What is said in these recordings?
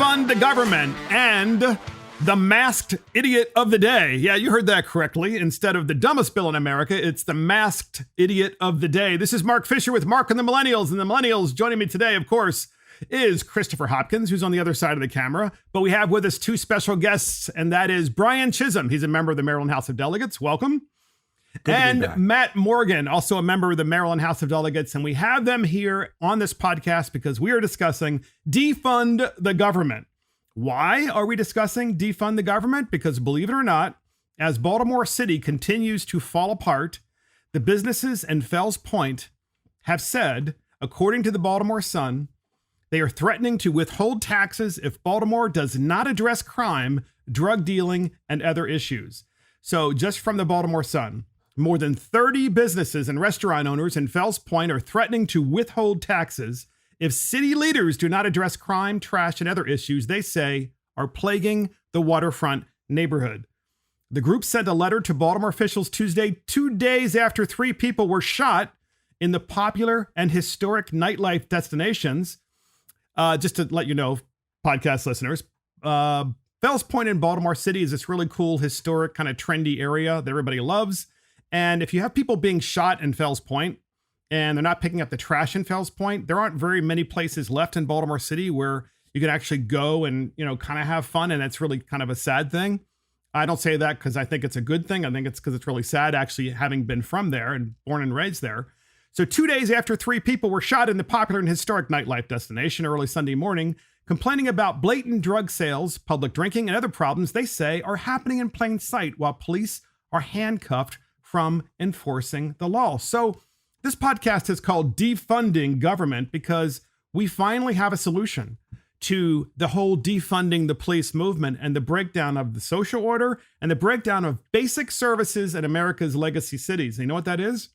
Defund the Government and the masked idiot of the day. Yeah, you heard that correctly. Instead of the dumbest bill in America, it's the masked idiot of the day. This is Mark Fisher with Mark and the Millennials. And the Millennials joining me today, of course, is Christopher Hopkins, who's on the other side of the camera. But we have with us two special guests, and that is Brian Chisholm. He's a member of the Maryland House of Delegates. Welcome. And Matt Morgan, also a member of the Maryland House of Delegates. And we have them here on this podcast because we are discussing Defund the Government. Why are we discussing Defund the Government? Because believe it or not, as Baltimore City continues to fall apart, the businesses in Fells Point have said, according to the Baltimore Sun, they are threatening to withhold taxes if Baltimore does not address crime, drug dealing, and other issues. So just from the Baltimore Sun, more than 30 businesses and restaurant owners in Fells Point are threatening to withhold taxes if city leaders do not address crime, trash, and other issues they say are plaguing the waterfront neighborhood. The group sent a letter to Baltimore officials Tuesday, 2 days after 3 people were shot in the popular and historic nightlife destinations. Just to let you know, podcast listeners, Fells Point in Baltimore City is this really cool, historic, kind of trendy area that everybody loves. And if you have people being shot in Fells Point and they're not picking up the trash in Fells Point, there aren't very many places left in Baltimore City where you can actually go and, kind of have fun. And it's really kind of a sad thing. I don't say that because I think it's a good thing. I think it's because it's really sad actually having been from there and born and raised there. So 2 days after 3 people were shot in the popular and historic nightlife destination early Sunday morning, complaining about blatant drug sales, public drinking, and other problems they say are happening in plain sight while police are handcuffed from enforcing the law. So this podcast is called Defunding Government because we finally have a solution to the whole defunding the police movement and the breakdown of the social order and the breakdown of basic services in America's legacy cities. You know what that is?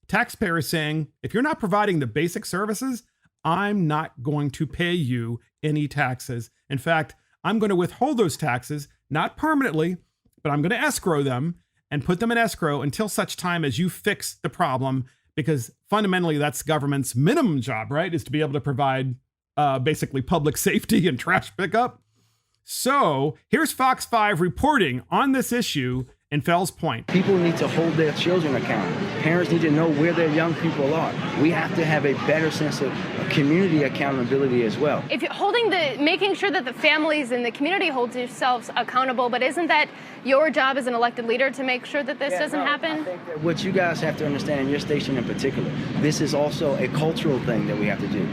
Taxpayers saying, if you're not providing the basic services, I'm not going to pay you any taxes. In fact, I'm going to withhold those taxes, not permanently, but I'm going to escrow them and put them in escrow until such time as you fix the problem, because fundamentally that's government's minimum job, right? Is to be able to provide basically public safety and trash pickup. So here's Fox 5 reporting on this issue in Fells Point. People need to hold their children accountable. Parents need to know where their young people are. We have to have a better sense of community accountability as well. If you're making sure that the families and the community hold yourselves accountable, but isn't that your job as an elected leader to make sure that this doesn't happen? I think that what you guys have to understand, in your station in particular, this is also a cultural thing that we have to do.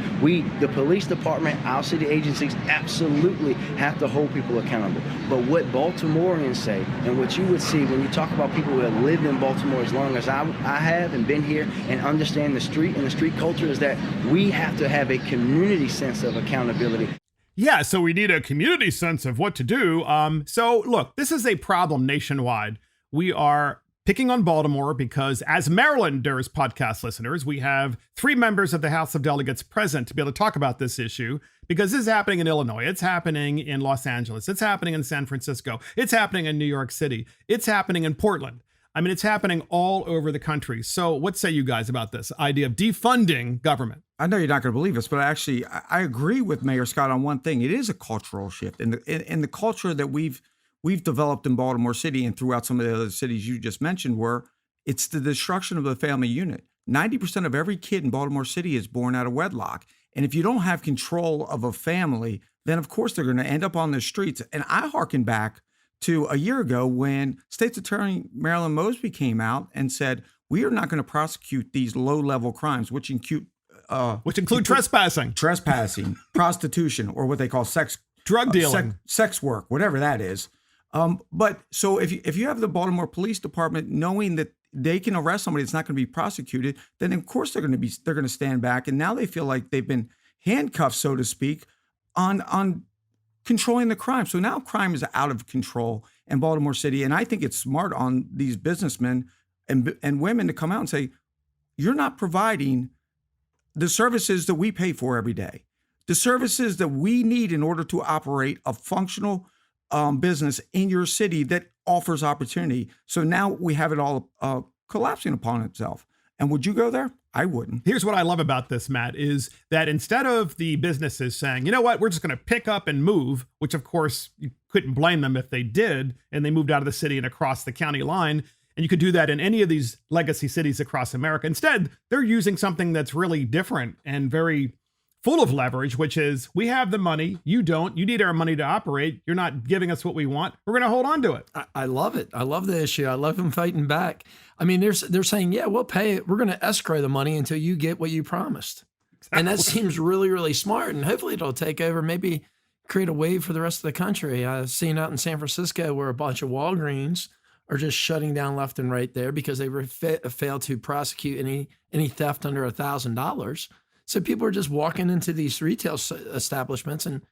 The police department, our city agencies absolutely have to hold people accountable. But what Baltimoreans say, and what you would see when you talk about people who have lived in Baltimore as long as I have and been here and understand the street and the street culture, is that we have to have a community sense of accountability. Yeah, so we need a community sense of what to do. So look, this is a problem nationwide. We are picking on Baltimore because as Marylanders podcast listeners, we have 3 members of the House of Delegates present to be able to talk about this issue, because this is happening in Illinois. It's happening in Los Angeles. It's happening in San Francisco. It's happening in New York City. It's happening in Portland. I mean, it's happening all over the country. So what say you guys about this idea of defunding government? I know you're not going to believe us, but actually, I agree with Mayor Scott on one thing. It is a cultural shift, and the culture that we've developed in Baltimore City and throughout some of the other cities you just mentioned, where it's the destruction of the family unit. 90% of every kid in Baltimore City is born out of wedlock, and if you don't have control of a family, then of course they're going to end up on the streets. And I hearken back to a year ago when State's Attorney Marilyn Mosby came out and said, we are not going to prosecute these low-level crimes, which include trespassing, prostitution, or what they call drug dealing, sex work, whatever that is. But so if you have the Baltimore Police Department knowing that they can arrest somebody that's not going to be prosecuted, then of course they're going to stand back, and now they feel like they've been handcuffed, so to speak, on controlling the crime. So now crime is out of control in Baltimore City, and I think it's smart on these businessmen and women to come out and say, you're not providing the services that we pay for every day, the services that we need in order to operate a functional business in your city that offers opportunity. So now we have it all collapsing upon itself. And would you go there? I wouldn't. Here's what I love about this, Matt, is that instead of the businesses saying, you know what, we're just going to pick up and move, which of course you couldn't blame them if they did, and they moved out of the city and across the county line, and you could do that in any of these legacy cities across America. Instead, they're using something that's really different and very full of leverage, which is we have the money, you don't, you need our money to operate, you're not giving us what we want, we're going to hold on to it. I love it. I love the issue. I love them fighting back. I mean, they're saying, yeah, we'll pay it. We're going to escrow the money until you get what you promised. Exactly. And that seems really, really smart. And hopefully it'll take over, maybe create a wave for the rest of the country. I've seen out in San Francisco where a bunch of Walgreens are just shutting down left and right there because they failed to prosecute any theft under $1,000. So people are just walking into these retail establishments and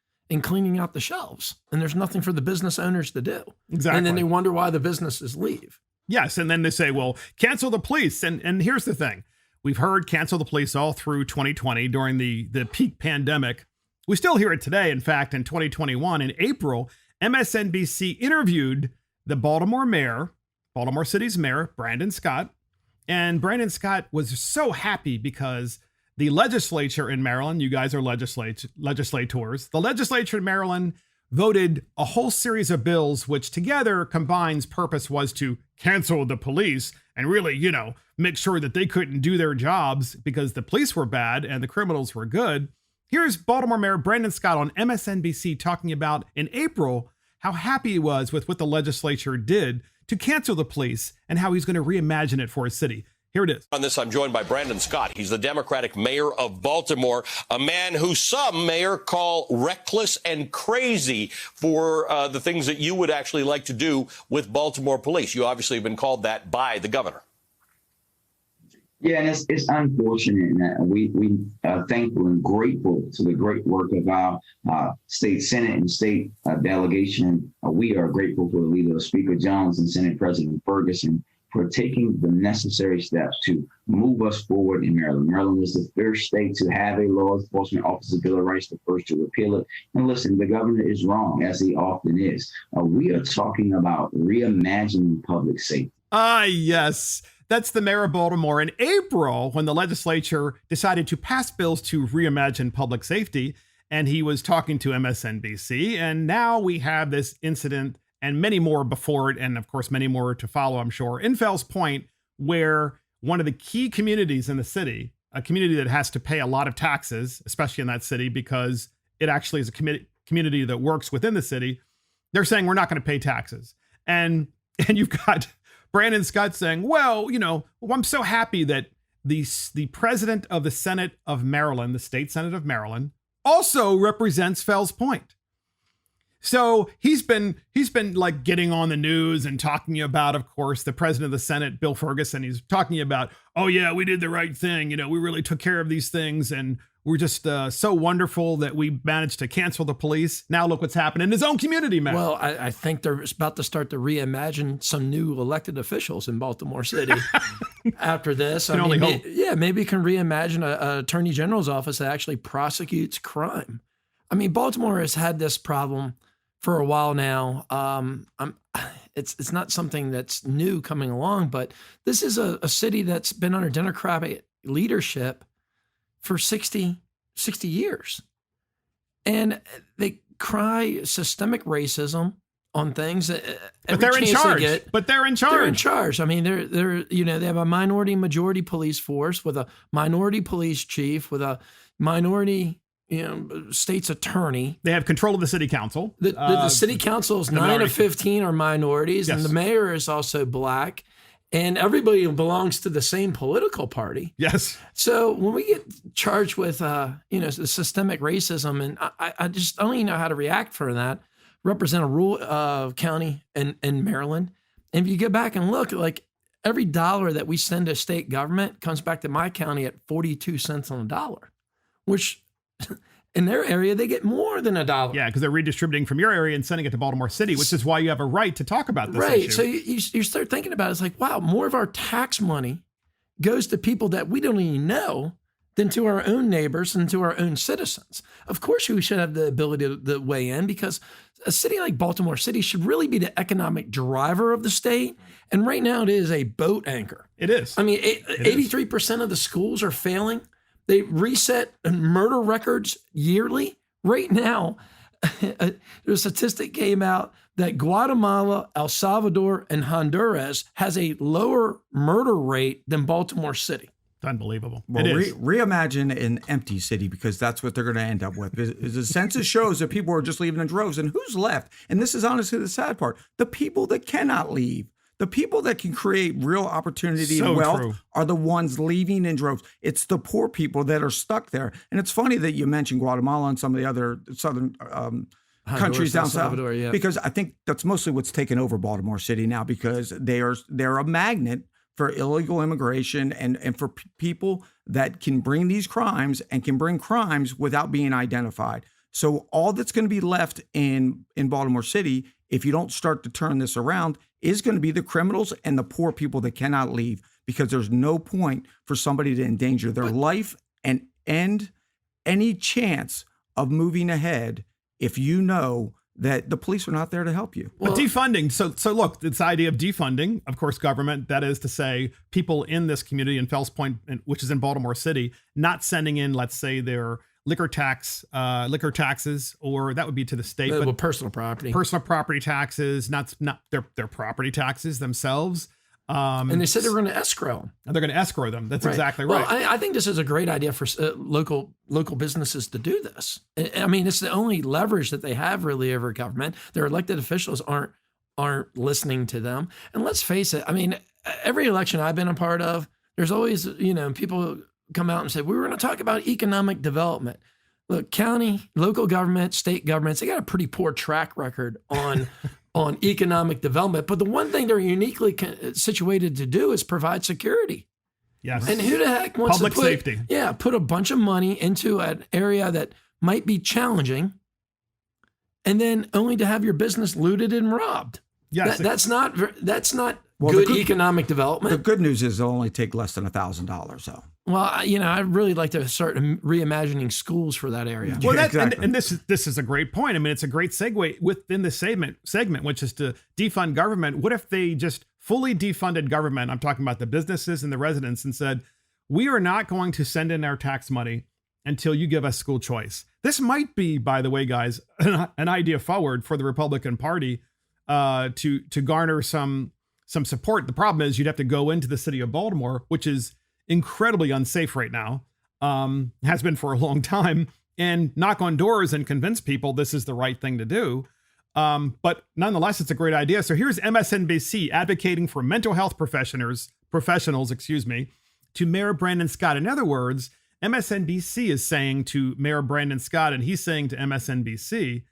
cleaning out the shelves. And there's nothing for the business owners to do. Exactly. And then they wonder why the businesses leave. Yes. And then they say, well, cancel the police. And here's the thing. We've heard cancel the police all through 2020 during the peak pandemic. We still hear it today. In fact, in 2021, in April, MSNBC interviewed the Baltimore City's mayor, Brandon Scott. And Brandon Scott was so happy because the legislature in Maryland, you guys are legislators, the legislature in Maryland voted a whole series of bills, which together combine's purpose was to cancel the police and really, make sure that they couldn't do their jobs because the police were bad and the criminals were good. Here's Baltimore Mayor Brandon Scott on MSNBC talking about in April how happy he was with what the legislature did to cancel the police and how he's going to reimagine it for his city. Here it is. On this, I'm joined by Brandon Scott. He's the Democratic mayor of Baltimore, a man who some mayor call reckless and crazy for the things that you would actually like to do with Baltimore police. You obviously have been called that by the governor. Yeah, and it's unfortunate that we are thankful and grateful to the great work of our state Senate and state delegation. We are grateful for the leader of Speaker Jones and Senate President Ferguson for taking the necessary steps to move us forward in Maryland. Maryland was the first state to have a law enforcement officer bill of rights, the first to repeal it. And listen, the governor is wrong, as he often is. We are talking about reimagining public safety. Yes. That's the mayor of Baltimore in April when the legislature decided to pass bills to reimagine public safety. And he was talking to MSNBC. And now we have this incident and many more before it. And of course, many more to follow, I'm sure, in Fells Point, where one of the key communities in the city, a community that has to pay a lot of taxes, especially in that city, because it actually is a community that works within the city. They're saying we're not going to pay taxes. And you've got Brandon Scott saying, well, I'm so happy that the president of the Senate of Maryland, the state Senate of Maryland, also represents Fells Point. So he's been like getting on the news and talking about, of course, the president of the Senate, Bill Ferguson. He's talking about, oh yeah, we did the right thing. We really took care of these things and we're just so wonderful that we managed to cancel the police. Now look what's happened in his own community, man. Well, I think they're about to start to reimagine some new elected officials in Baltimore City after this. Maybe you can reimagine an attorney general's office that actually prosecutes crime. I mean, Baltimore has had this problem for a while now. It's not something that's new coming along, but this is a city that's been under Democratic leadership for 60 years. And they cry systemic racism on things. But they're in charge. They're in charge. I mean, they have a minority majority police force with a minority police chief, with a minority state's attorney. They have control of the city council. The city council is 9 of 15 are minorities, yes. And the mayor is also black, and everybody belongs to the same political party. Yes. So when we get charged with, the systemic racism, and I don't even know how to react for that, represent a rural county in Maryland. And if you go back and look, like every dollar that we send to state government comes back to my county at 42 cents on a dollar, which in their area, they get more than $1. Yeah, because they're redistributing from your area and sending it to Baltimore City, which is why you have a right to talk about this issue. So you start thinking about it. It's like, wow, more of our tax money goes to people that we don't even know than to our own neighbors and to our own citizens. Of course, we should have the ability to weigh in, because a city like Baltimore City should really be the economic driver of the state. And right now it is a boat anchor. It is. I mean, 83% of the schools are failing. They reset murder records yearly. Right now, the statistic came out that Guatemala, El Salvador, and Honduras has a lower murder rate than Baltimore City. It's unbelievable. Well, It is. reimagine an empty city, because that's what they're going to end up with. The census shows that people are just leaving in droves. And who's left? And this is honestly the sad part. The people that cannot leave, the people that can create real opportunity So and wealth true. are the ones leaving in droves. It's the poor people that are stuck there. And it's funny that you mentioned Guatemala and some of the other southern countries down El south, Salvador, yeah. because I think that's mostly what's taken over Baltimore City now, because they're a magnet for illegal immigration and for people that can bring these crimes and can bring crimes without being identified. So all that's going to be left in Baltimore City, if you don't start to turn this around, is going to be the criminals and the poor people that cannot leave, because there's no point for somebody to endanger their life and end any chance of moving ahead if you know that the police are not there to help you. But defunding. So look, this idea of defunding, of course, government, that is to say people in this community in Fells Point, which is in Baltimore City, not sending in, let's say, their liquor taxes, or that would be to the state, Well, but personal property. personal property taxes, not their property taxes themselves. And they said they were going to escrow them. And they're going to escrow them. That's Right. exactly right. Well, I think this is a great idea for local businesses to do this. I mean, it's the only leverage that they have really over government. Their elected officials aren't listening to them. And let's face it. I mean, every election I've been a part of, there's always, people come out and say, we were going to talk about economic development. Look, county, local government, state governments, they got a pretty poor track record on economic development. But the one thing they're uniquely situated to do is provide security. Yes. And who the heck wants Public to safety. put a bunch of money into an area that might be challenging, and then only to have your business looted and robbed? Yes. That's not Well, good the good- economic The development. good news is it'll only take less than $1,000. So Well, I'd really like to start reimagining schools for that area. Well, Yeah, that, exactly. and this is a great point. I mean, it's a great segue within the segment, which is to defund government. What if they just fully defunded government? I'm talking about the businesses and the residents, and said, we are not going to send in our tax money until you give us school choice. This might be, by the way, guys, an idea forward for the Republican Party to garner some support. The problem is you'd have to go into the city of Baltimore, which is incredibly unsafe right now, has been for a long time, and knock on doors and convince people this is the right thing to do. But nonetheless, it's a great idea. So here's MSNBC advocating for mental health professionals, to Mayor Brandon Scott. In other words, MSNBC is saying to Mayor Brandon Scott, and he's saying to MSNBC,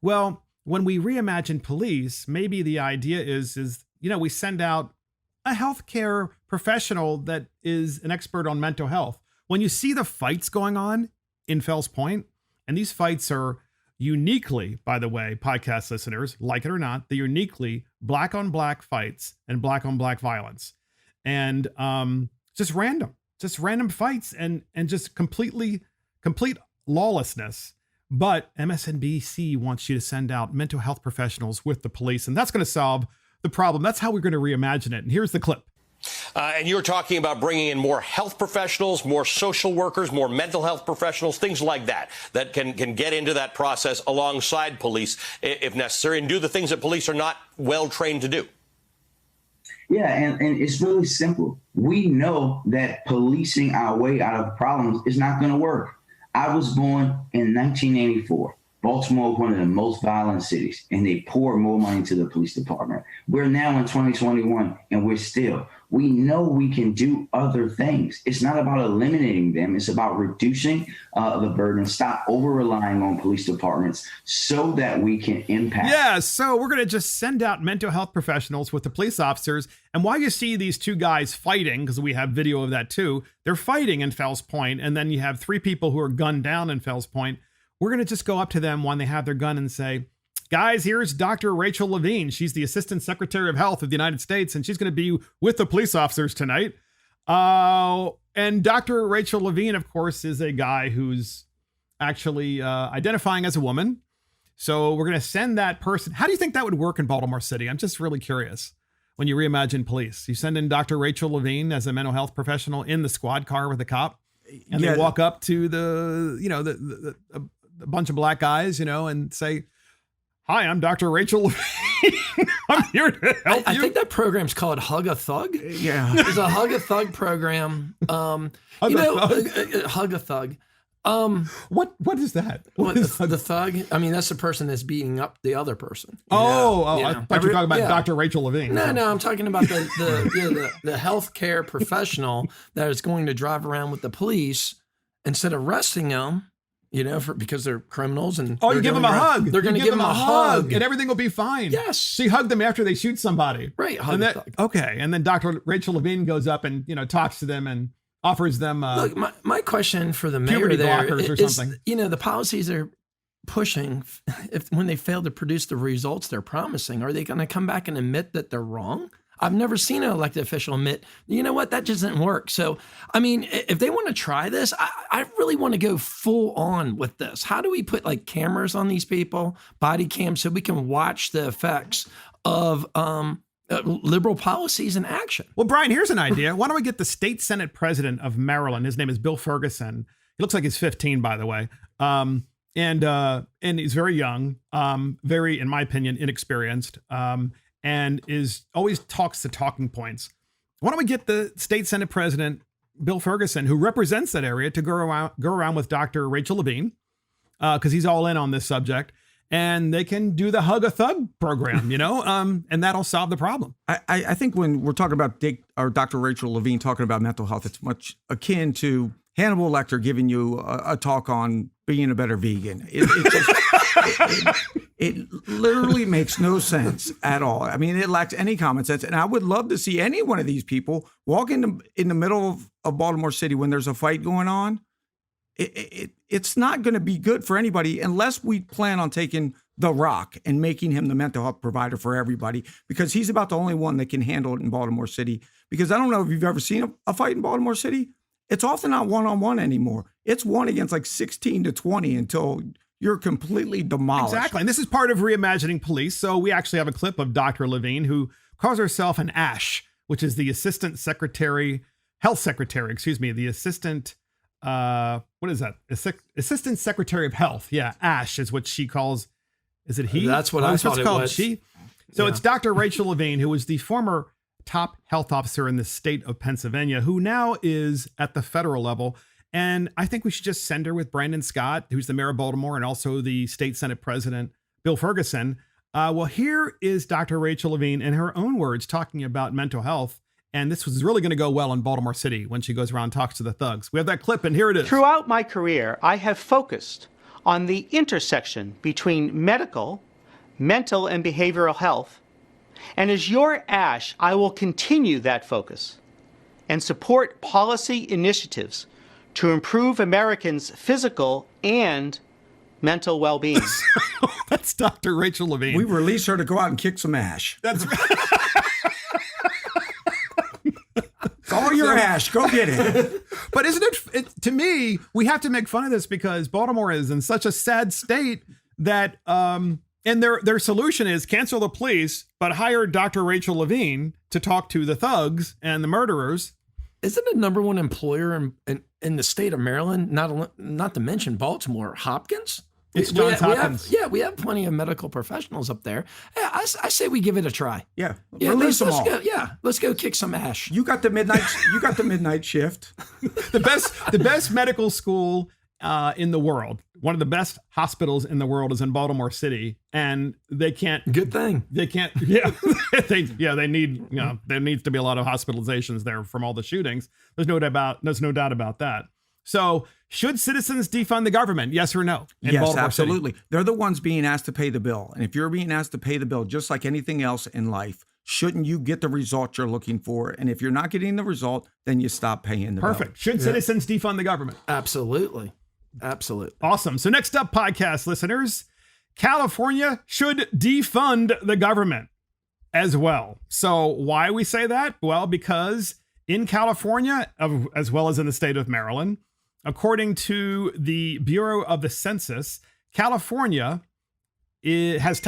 well, when we reimagine police, maybe the idea is we send out a healthcare professional that is an expert on mental health. When you see the fights going on in Fells Point, and these fights are uniquely, by the way, podcast listeners, like it or not, they're uniquely black on black fights and black on black violence. And just random fights and just complete lawlessness. But MSNBC wants you to send out mental health professionals with the police, and that's going to solve the problem. That's how we're going to reimagine it. And here's the clip. And you're talking about bringing in more health professionals, more social workers, more mental health professionals, things like that can get into that process alongside police if necessary and do the things that police are not well trained to do. Yeah, and it's really simple. We know that policing our way out of problems is not going to work. I was born in 1984. Baltimore was one of the most violent cities, and they poured more money to the police department. We're now in 2021, and we know we can do other things. It's not about eliminating them. It's about reducing the burden, stop over-relying on police departments so that we can impact. Yeah, so we're going to just send out mental health professionals with the police officers. And while you see these two guys fighting, because we have video of that too, they're fighting in Fells Point, and then you have three people who are gunned down in Fells Point. We're going to just go up to them when they have their gun and say, guys, here's Dr. Rachel Levine. She's the Assistant Secretary of Health of the United States, and she's going to be with the police officers tonight. And Dr. Rachel Levine, of course, is a guy who's actually identifying as a woman. So we're going to send that person. How do you think that would work in Baltimore City? I'm just really curious. When you reimagine police, you send in Dr. Rachel Levine as a mental health professional in the squad car with a cop, and they walk up to the bunch of black guys, and say, "Hi, I'm Dr. Rachel Levine. I'm here to help you." I think that program's called Hug a Thug. Yeah. There's a Hug a Thug program. Hug a Thug. What is that? What is the thug? I mean, that's the person that's beating up the other person. I thought you were talking about Dr. Rachel Levine. No, I'm talking about the healthcare professional that is going to drive around with the police instead of arresting them, because they're criminals. And you give them a hug. They're going to give them a hug, and everything will be fine. Yes. So you hug them after they shoot somebody. Right. Hug a thug. Okay. And then Dr. Rachel Levine goes up and talks to them and offers them look, my question for the mayor puberty there blockers or is, something. The policies they're pushing, when they fail to produce the results they're promising, are they going to come back and admit that they're wrong? I've never seen an elected official admit, you know what, that just didn't work. So, I mean, if they want to try this, I really want to go full on with this. How do we put cameras on these people, body cams, so we can watch the effects of liberal policies in action? Well, Brian, here's an idea. Why don't we get the state Senate president of Maryland? His name is Bill Ferguson. He looks like he's 15, by the way. And he's very young, very, in my opinion, inexperienced, and always talks the talking points. Why don't we get the state Senate president, Bill Ferguson, who represents that area, to go around with Dr. Rachel Levine, because he's all in on this subject. And they can do the Hug a Thug program, and that'll solve the problem. I think when we're talking about Dr. Rachel Levine talking about mental health, it's much akin to Hannibal Lecter giving you a talk on being a better vegan. It literally makes no sense at all. I mean, it lacks any common sense. And I would love to see any one of these people walk in the middle of Baltimore City when there's a fight going on. It's not going to be good for anybody unless we plan on taking The Rock and making him the mental health provider for everybody, because he's about the only one that can handle it in Baltimore City. Because I don't know if you've ever seen a fight in Baltimore City. It's often not one-on-one anymore. It's one against 16 to 20 until you're completely demolished. Exactly. And this is part of reimagining police. So we actually have a clip of Dr. Levine, who calls herself an ASH, which is the Assistant Secretary, the Assistant... what is that? Assistant Secretary of Health. Yeah, Ash is what she calls. Is it he? That's what I thought it was. She. So it's Dr. Rachel Levine, who was the former top health officer in the state of Pennsylvania, who now is at the federal level. And I think we should just send her with Brandon Scott, who's the mayor of Baltimore, and also the state Senate president, Bill Ferguson. Well, here is Dr. Rachel Levine in her own words talking about mental health. And this was really going to go well in Baltimore City when she goes around and talks to the thugs. We have that clip, and here it is. Throughout my career, I have focused on the intersection between medical, mental, and behavioral health. And as your ASH, I will continue that focus and support policy initiatives to improve Americans' physical and mental well-being. That's Dr. Rachel Levine. We release her to go out and kick some ash. That's right. It's all your ash. Go get it. But isn't it, to me, we have to make fun of this because Baltimore is in such a sad state that, and their solution is cancel the police, but hire Dr. Rachel Levine to talk to the thugs and the murderers. Isn't the number one employer in the state of Maryland, not to mention Baltimore, Hopkins? It's Johns Hopkins. We have plenty of medical professionals up there. Yeah, I say we give it a try. Yeah, release them all. Let's go kick some ash. You got the midnight shift. The best medical school in the world. One of the best hospitals in the world is in Baltimore City, and they can't. Good thing. They can't. Yeah, they need. There needs to be a lot of hospitalizations there from all the shootings. There's no doubt about that. So, should citizens defund the government? Yes or no? Yes, Baltimore absolutely. City? They're the ones being asked to pay the bill. And if you're being asked to pay the bill, just like anything else in life, shouldn't you get the result you're looking for? And if you're not getting the result, then you stop paying the bill. Perfect. Should citizens defund the government? Absolutely. Awesome. So next up, podcast listeners, California should defund the government as well. So why we say that? Well, because In California, as well as in the state of Maryland, according to the Bureau of the Census, California has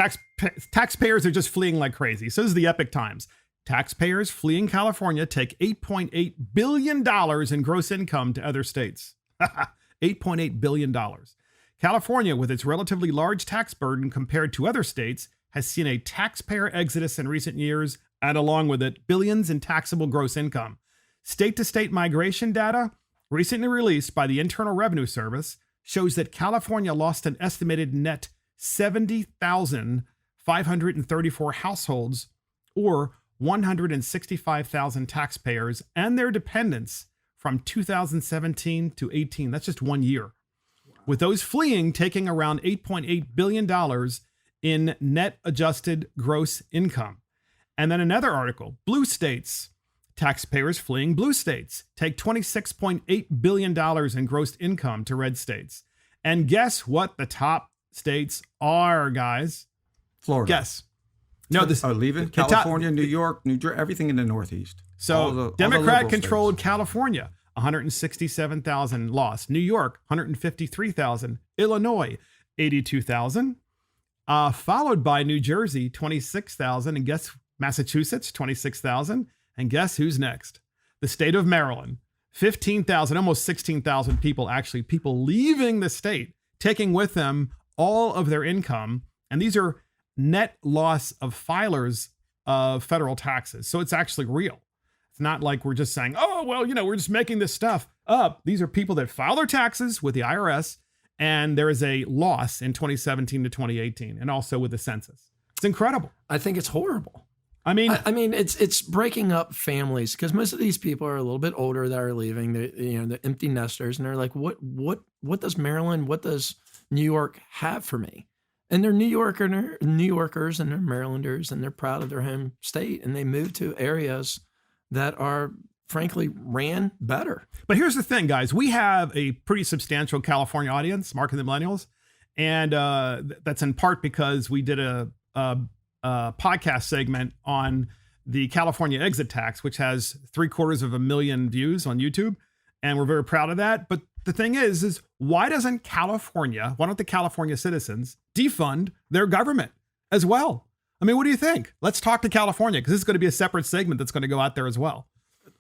taxpayers are just fleeing like crazy. So this is the Epic Times. Taxpayers fleeing California take $8.8 billion in gross income to other states. $8.8 billion. California, with its relatively large tax burden compared to other states, has seen a taxpayer exodus in recent years, and along with it, billions in taxable gross income. State-to-state migration data, recently released by the Internal Revenue Service, shows that California lost an estimated net 70,534 households, or 165,000 taxpayers and their dependents from 2017 to 18. That's just 1 year. With those fleeing taking around $8.8 billion in net adjusted gross income. And then another article, blue states. Taxpayers fleeing blue states take $26.8 billion in gross income to red states. And guess what the top states are, guys? Florida. Guess. No, this are leaving California, New York, New Jersey, everything in the Northeast. So Democrat-controlled California, 167,000 lost. New York, 153,000. Illinois, 82,000. Followed by New Jersey, 26,000. And guess Massachusetts, 26,000. And guess who's next? The state of Maryland, 15,000, almost 16,000 people, actually, people leaving the state, taking with them all of their income. And these are net loss of filers of federal taxes. So it's actually real. It's not like we're just saying, oh, well, we're just making this stuff up. These are people that file their taxes with the IRS, and there is a loss in 2017 to 2018, and also with the census. It's incredible. I think it's horrible. I mean, it's breaking up families, because most of these people are a little bit older that are leaving. They're empty nesters, and they're like, what does Maryland, what does New York have for me? And they're New Yorkers and they're Marylanders, and they're proud of their home state, and they move to areas that are frankly ran better. But here's the thing, guys. We have a pretty substantial California audience, Mark and the Millennials. And that's in part because we did a podcast segment on the California exit tax, which has 750,000 views on YouTube. And we're very proud of that. But the thing is why don't the California citizens defund their government as well? I mean, what do you think? Let's talk to California, because this is going to be a separate segment that's going to go out there as well.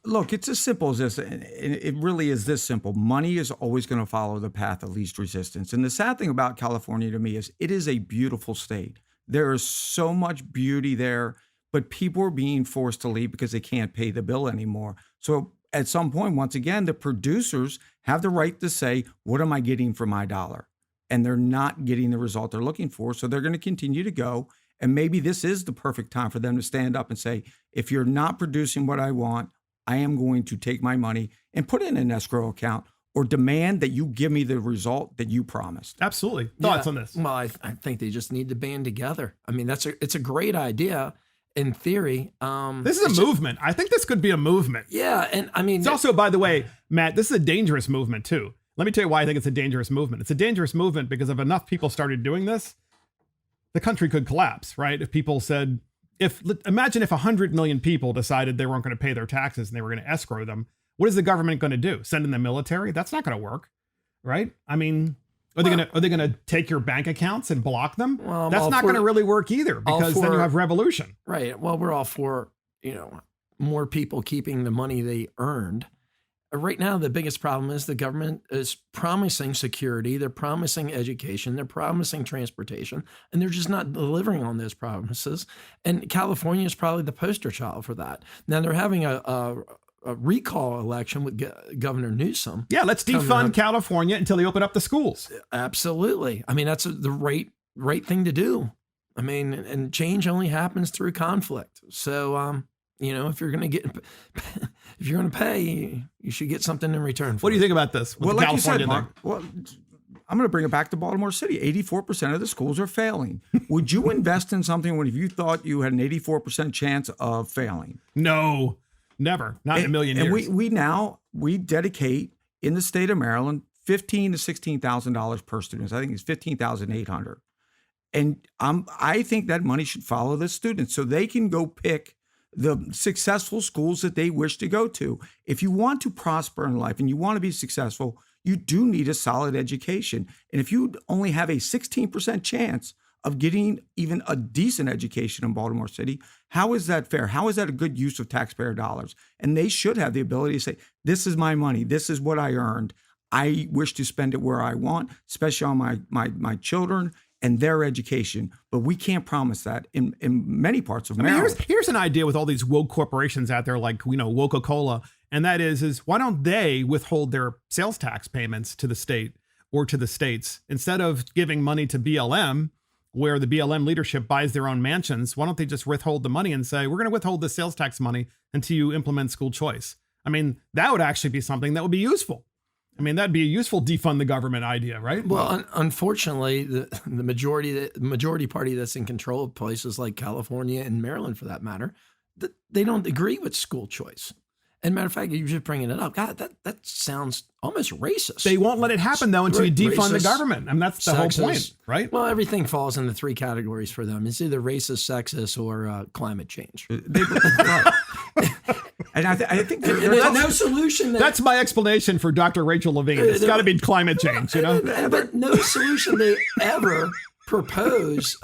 Look, it's as simple as this. And it really is this simple. Money is always going to follow the path of least resistance. And the sad thing about California to me is it is a beautiful state. There is so much beauty there, but people are being forced to leave because they can't pay the bill anymore. So at some point, once again, the producers have the right to say, what am I getting for my dollar? And they're not getting the result they're looking for. So they're going to continue to go. And maybe this is the perfect time for them to stand up and say, if you're not producing what I want, I am going to take my money and put it in an escrow account, or demand that you give me the result that you promised. Absolutely. Thoughts on this? Well, I think they just need to band together. I mean, it's a great idea in theory. This is a movement. I think this could be a movement. Yeah. And I mean, it's also, by the way, Matt, this is a dangerous movement too. Let me tell you why I think it's a dangerous movement. It's a dangerous movement because if enough people started doing this, the country could collapse, right? If people said, imagine if 100 million people decided they weren't going to pay their taxes and they were going to escrow them. What is the government going to do? Send in the military? That's not going to work, right? I mean, are they going to take your bank accounts and block them? Well, that's not going to really work either, because then you have revolution. Right. Well, we're all for, more people keeping the money they earned. Right now, the biggest problem is the government is promising security. They're promising education. They're promising transportation, and they're just not delivering on those promises. And California is probably the poster child for that. Now they're having a recall election with Governor Newsom. Yeah, let's defund California until they open up the schools. Absolutely. I mean, that's the right thing to do. I mean, and change only happens through conflict. So, if you're going to pay, you should get something in return for What do you think about this? Well, like California you said, Mark, well, I'm going to bring it back to Baltimore City. 84% of the schools are failing. Would you invest in something if you thought you had an 84% chance of failing? No, never. Not in a million years. And we dedicate in the state of Maryland $15,000 to $16,000 per student. I think it's $15,800. And I think that money should follow the students so they can go pick the successful schools that they wish to go to. If you want to prosper in life and you want to be successful, you do need a solid education. And if you only have a 16% chance of getting even a decent education in Baltimore City, how is that fair? How is that a good use of taxpayer dollars? And they should have the ability to say, this is my money. This is what I earned. I wish to spend it where I want, especially on my children and their education. But we can't promise that in many parts of Maryland. Here's an idea with all these woke corporations out there, like, Coca-Cola. And that is why don't they withhold their sales tax payments to the state or to the states instead of giving money to BLM, where the BLM leadership buys their own mansions? Why don't they just withhold the money and say, we're going to withhold the sales tax money until you implement school choice? I mean, that would actually be something that would be useful. I mean, that'd be a useful defund the government idea, right? Well, unfortunately, the majority party that's in control of places like California and Maryland, for that matter, they don't agree with school choice. And matter of fact, you're just bringing it up. God, that sounds almost racist. They won't let it happen, though, until you defund the government. I mean, that's the whole point, right? Well, everything falls into three categories for them. It's either racist, sexist, or climate change. And I think there's no solution there. That's my explanation for Dr. Rachel Levine. It's got to be climate change, But no solution they ever propose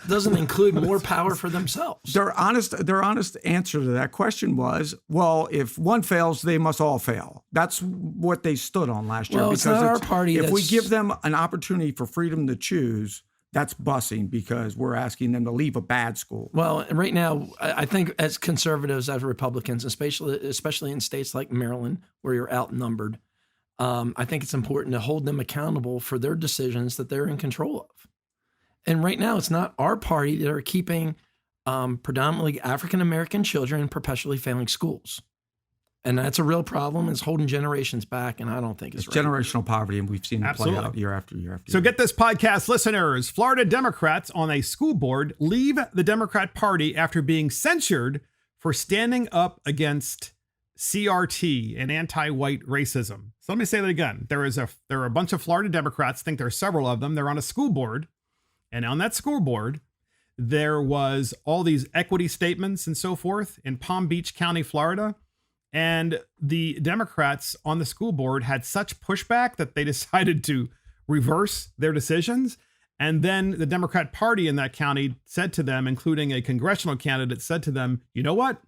doesn't include more power for themselves. Their honest answer to that question was, well, if one fails, they must all fail. That's what they stood on last year. Well, it's not our party. If we give them an opportunity for freedom to choose, that's busing because we're asking them to leave a bad school. Well, right now, I think as conservatives, as Republicans, especially in states like Maryland, where you're outnumbered, I think it's important to hold them accountable for their decisions that they're in control of. And right now, it's not our party that are keeping predominantly African-American children in perpetually failing schools. And that's a real problem. It's holding generations back, and I don't think it's right. Generational poverty, and we've seen it play out year after year after year. So get this, podcast listeners. Florida Democrats on a school board leave the Democrat Party after being censured for standing up against CRT and anti-white racism. So let me say that again. There are a bunch of Florida Democrats, I think there are several of them. They're on a school board. And on that school board, there was all these equity statements and so forth in Palm Beach County, Florida. And the Democrats on the school board had such pushback that they decided to reverse their decisions. And then the Democrat Party in that county said to them, including a congressional candidate, said to them, you know what?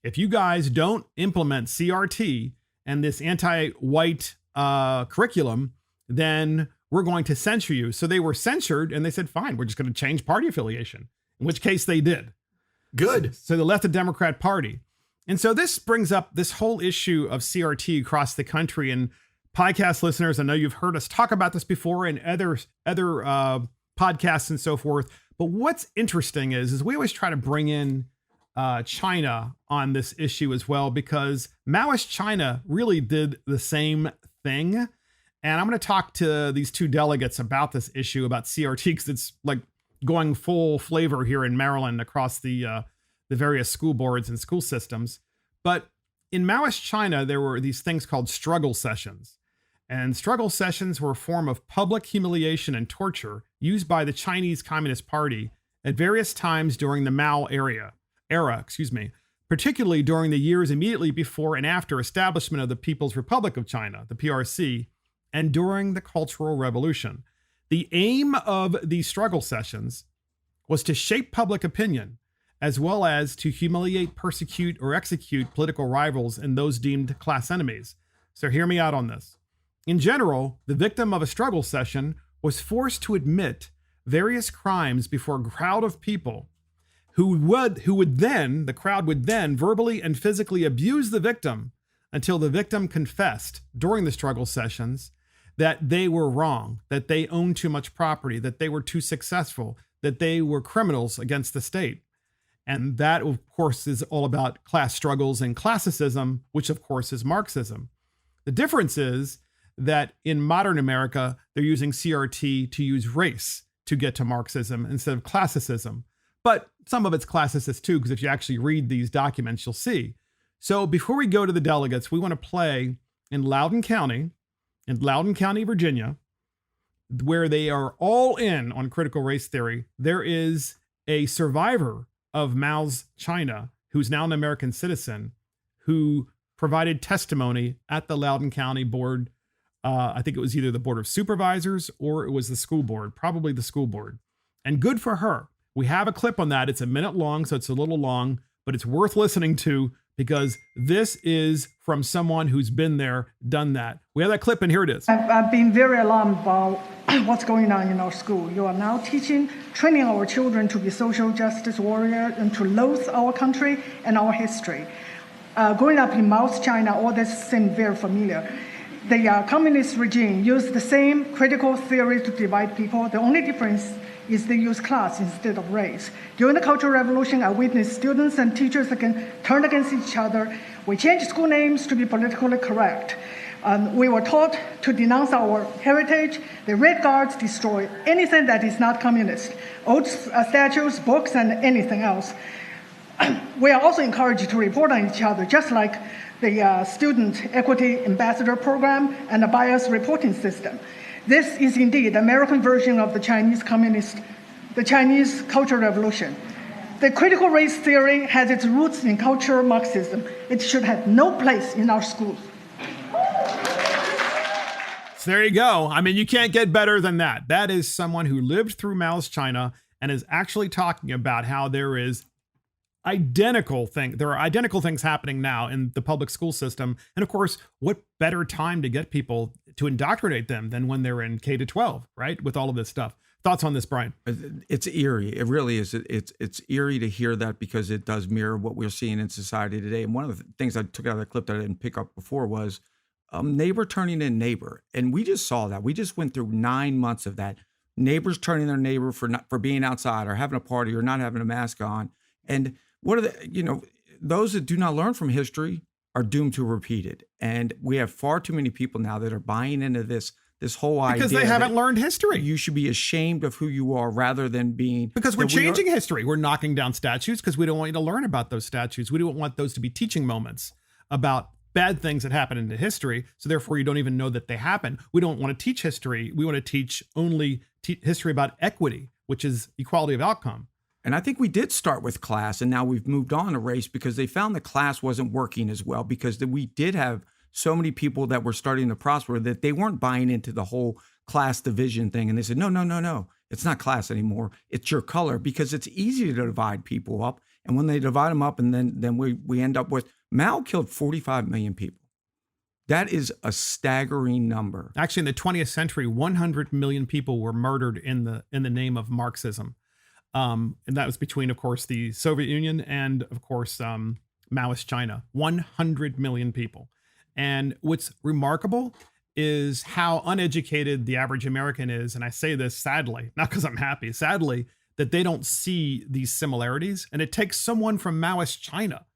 If you guys don't implement CRT and this anti-white curriculum, then we're going to censure you. So they were censured and they said, fine, we're just going to change party affiliation, in which case they did. Good. So they left the Democrat Party. And so this brings up this whole issue of CRT across the country. And podcast listeners, I know you've heard us talk about this before in other podcasts and so forth. But what's interesting is we always try to bring in China on this issue as well, because Maoist China really did the same thing. And I'm going to talk to these two delegates about this issue about CRT, because it's like going full flavor here in Maryland across the various school boards and school systems. But in Maoist China, there were these things called struggle sessions. And struggle sessions were a form of public humiliation and torture used by the Chinese Communist Party at various times during the Mao era, particularly during the years immediately before and after establishment of the People's Republic of China, the PRC, and during the Cultural Revolution. The aim of these struggle sessions was to shape public opinion, as well as to humiliate, persecute, or execute political rivals and those deemed class enemies. So hear me out on this. In general, the victim of a struggle session was forced to admit various crimes before a crowd of people the crowd would then verbally and physically abuse the victim until the victim confessed during the struggle sessions that they were wrong, that they owned too much property, that they were too successful, that they were criminals against the state. And that, of course, is all about class struggles and classicism, which, of course, is Marxism. The difference is that in modern America, they're using CRT to use race to get to Marxism instead of classicism. But some of it's classicist too, because if you actually read these documents, you'll see. So before we go to the delegates, we want to play in Loudoun County, Virginia, where they are all in on critical race theory. There is a survivor of Mao's China who's now an American citizen, who provided testimony at the Loudoun County Board. I think it was either the Board of Supervisors or it was the school board, probably the school board. And good for her. We have a clip on that. It's a minute long, so it's a little long, but it's worth listening to because this is from someone who's been there, done that. We have that clip, and here it is. I've been very alarmed about what's going on in our school. You are now training our children to be social justice warriors and to loathe our country and our history. Growing up in Mao's China, all this seemed very familiar. The communist regime used the same critical theory to divide people. The only difference is they use class instead of race. During the Cultural Revolution, I witnessed students and teachers turn against each other. We changed school names to be politically correct. We were taught to denounce our heritage. The Red Guards destroy anything that is not communist, old statues, books, and anything else. We are also encouraged to report on each other, just like the Student Equity Ambassador Program and the bias reporting system. This is indeed the American version of the Chinese Cultural Revolution. The critical race theory has its roots in cultural Marxism. It should have no place in our schools. So there you go. I mean, you can't get better than that. That is someone who lived through Mao's China and is actually talking about how there are identical things happening now in the public school system. And of course, what better time to get people to indoctrinate them than when they're in K to 12, right? With all of this stuff. Thoughts on this, Brian? It's eerie. It really is. It's eerie to hear that because it does mirror what we're seeing in society today. And one of the things I took out of the clip that I didn't pick up before was neighbor turning in neighbor. And we just saw that. We just went through 9 months of that. Neighbors turning their neighbor for being outside or having a party or not having a mask on. And what are those that do not learn from history are doomed to repeat it. And we have far too many people now that are buying into this whole idea. Because they haven't learned history. You should be ashamed of who you are rather than being... Because we're changing history. We're knocking down statues because we don't want you to learn about those statues. We don't want those to be teaching moments about bad things that happen in history. So therefore, you don't even know that they happen. We don't want to teach history. We want to teach only history about equity, which is equality of outcome. And I think we did start with class, and now we've moved on to race because they found that class wasn't working as well because we did have so many people that were starting to prosper that they weren't buying into the whole class division thing. And they said, no, it's not class anymore. It's your color because it's easy to divide people up. And when they divide them up and then we end up with Mao killed 45 million people. That is a staggering number. Actually, in the 20th century, 100 million people were murdered in the name of Marxism. And that was between, of course, the Soviet Union and, of course, Maoist China. 100 million people. And what's remarkable is how uneducated the average American is. And I say this sadly, not because I'm happy, sadly, that they don't see these similarities. And it takes someone from Maoist China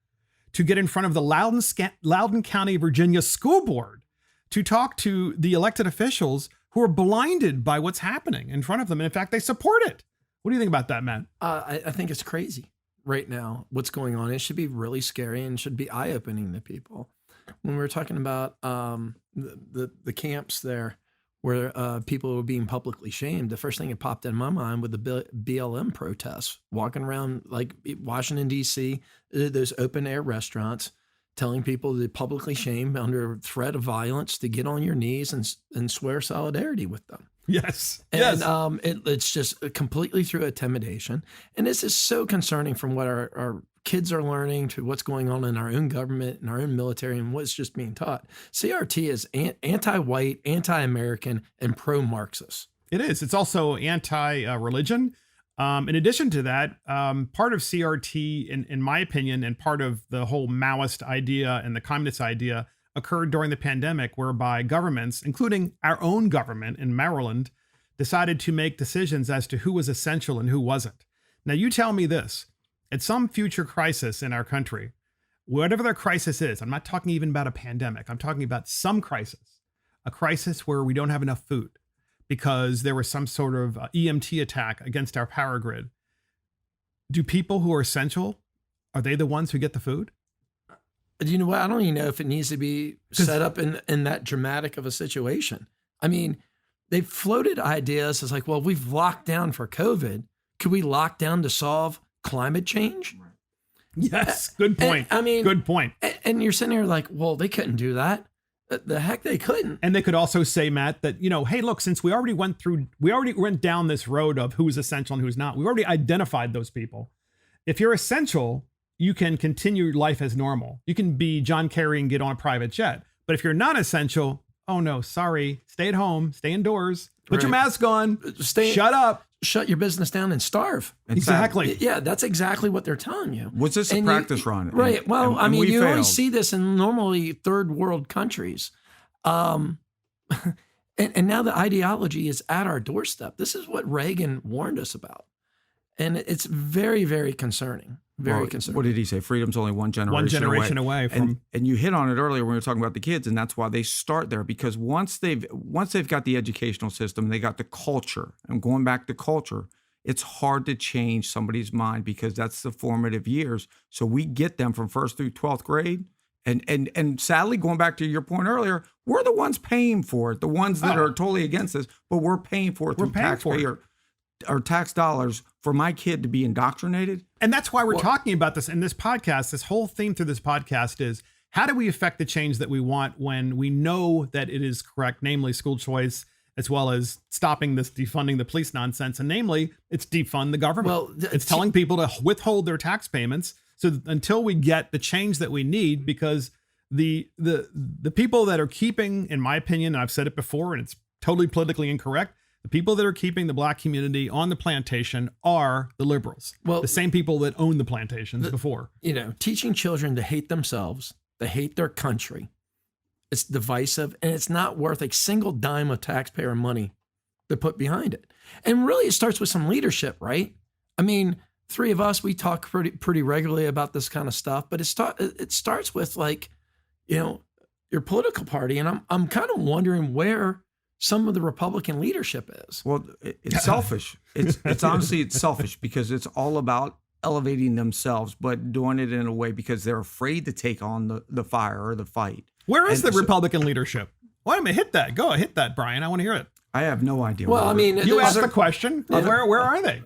to get in front of the Loudoun County, Virginia School Board to talk to the elected officials who are blinded by what's happening in front of them. And in fact, they support it. What do you think about that, Matt? I think it's crazy right now, what's going on. It should be really scary and should be eye-opening to people. When we were talking about the camps there where people were being publicly shamed, the first thing that popped in my mind was the BLM protests, walking around like Washington, D.C., those open-air restaurants, telling people to publicly shame under threat of violence to get on your knees and swear solidarity with them. Yes. And it's just completely through intimidation. And this is so concerning from what our kids are learning to what's going on in our own government and our own military and what's just being taught. CRT is anti-white, anti-American, and pro-Marxist. It is. It's also anti-religion. In addition to that, part of CRT, in my opinion, and part of the whole Maoist idea and the communist idea occurred during the pandemic, whereby governments, including our own government in Maryland, decided to make decisions as to who was essential and who wasn't. Now, you tell me this. At some future crisis in our country, whatever the crisis is, I'm not talking even about a pandemic. I'm talking about some crisis, a crisis where we don't have enough food because there was some sort of EMT attack against our power grid. Do people who are essential, are they the ones who get the food? You know what? I don't even know if it needs to be set up in that dramatic of a situation. I mean, they've floated ideas as like, well, we've locked down for COVID. Could we lock down to solve climate change? Yes, good point. I mean, good point. And you're sitting here like, well, they couldn't do that. The heck they couldn't. And they could also say, Matt, that, hey, look, since we already went down this road of who's essential and who's not, we've already identified those people. If you're essential, you can continue life as normal. You can be John Kerry and get on a private jet. But if you're not essential, oh no, sorry, stay at home, stay indoors, put your mask on, shut up. Shut your business down and starve. Exactly. Yeah, that's exactly what they're telling you. Was this a practice run? Right. Well, and you failed. only see this in normally third world countries. And now the ideology is at our doorstep. This is what Reagan warned us about. And it's very, very concerning. Very concerning. What did he say? Freedom's only one generation away from. And you hit on it earlier when we were talking about the kids, and that's why they start there, because once they've got the educational system, they got the culture. And going back to culture, it's hard to change somebody's mind because that's the formative years. So we get them from 1st through 12th grade. And sadly, going back to your point earlier, we're the ones paying for it, the ones that are totally against this, but we're paying for it through taxpayer or tax dollars for my kid to be indoctrinated. And that's why we're talking about this in this podcast. This whole theme through this podcast is, how do we affect the change that we want when we know that it is correct, namely school choice, as well as stopping this defunding the police nonsense. And namely, it's defund the government. Well, it's telling people to withhold their tax payments. So until we get the change that we need, because the people that are keeping, in my opinion, and I've said it before, and it's totally politically incorrect, the people that are keeping the black community on the plantation are the liberals. Well, the same people that owned the plantations before. Teaching children to hate themselves, to hate their country, it's divisive, and it's not worth a single dime of taxpayer money to put behind it. And really, it starts with some leadership, right? I mean, three of us, we talk pretty regularly about this kind of stuff, but it starts with your political party, and I'm kind of wondering where some of the Republican leadership is. Well, it's selfish. It's honestly, it's selfish because it's all about elevating themselves, but doing it in a way because they're afraid to take on the fire or the fight. Where is the Republican leadership? Why don't we hit that? Go hit that, Brian. I want to hear it. I have no idea. Well, I mean, you asked the question. Where are they?